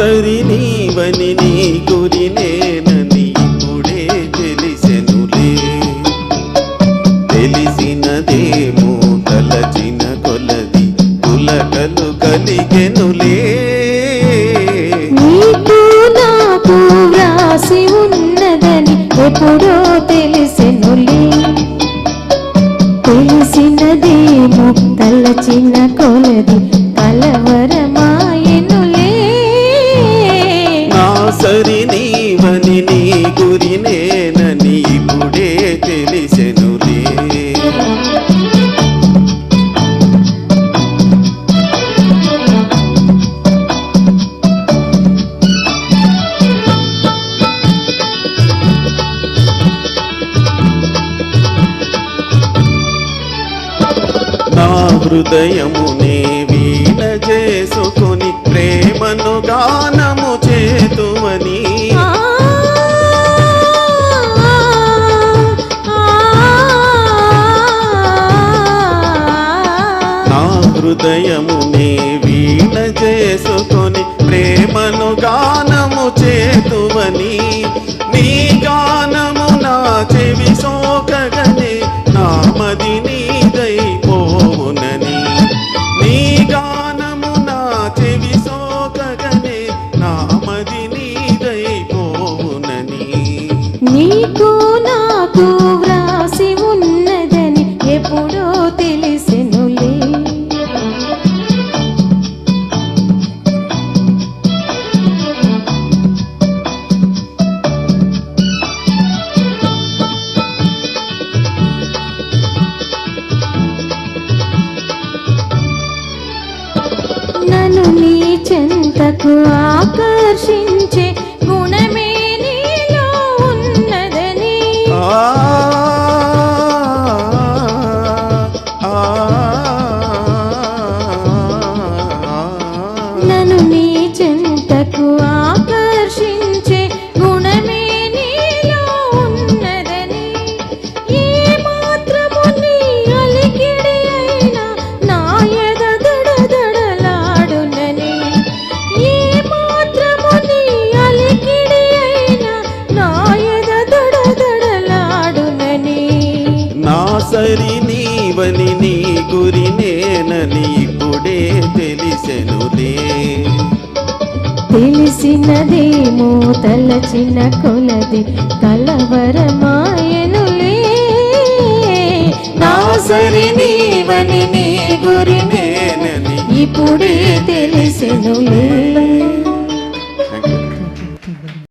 సరి నీవని నీ గురి నేనని ఇప్పుడే తెలిసెనులే. తెలిసినదేమో తలచిన కొలది పులకలు కలిగెనులే. నీకు నాకు వ్రాసి ఉన్నదని ఎప్పుడో తెలిసెనులే. తెలిసినదేమో తలచిన కొలది కలవరమాయెనులే. నా సరి నీవని నీ గురి నేనని ఇప్పుడే తెలిసెనులే. నా హృదయమునే వీణ చేసుకొని ప్రేమను గానము చేతువని. నా హృదయమునే వీణ చేసుకొని ప్రేమను గానము చేతువని. నీ గానము నా చెవి సోకగనే నా మది నీదైపోవునని. నీ గానము నా చెవి సోకగనే నా మది నీదైపోవునని. నీకు నాకు వ్రాసి ఉన్నదని ఎప్పుడో తెలిసెనులే. నన్ను నీ చెంతకు ఆకర్షించే గుణమే నీలో ఉన్నదని. నన్ను నీ చెంతకు ఆకర్షించే గుణమే నీలో ఉన్నదని. ఏ మాత్రము నీ అలికిడి అయినా నా ఎద దడదడలాడునని. ఏ మాత్రము నీ అలికిడి అయినా నా ఎద దడదడలాడునని. నా సరి నీవని నీ గురి నేనని ఇప్పుడే తెలిసెనులే. తెలిసినదేమో తలచిన కొలది కలవరమాయెనులే. నా సరి నీవని నీ గురి నేనని ఇప్పుడే తెలిసెనులే.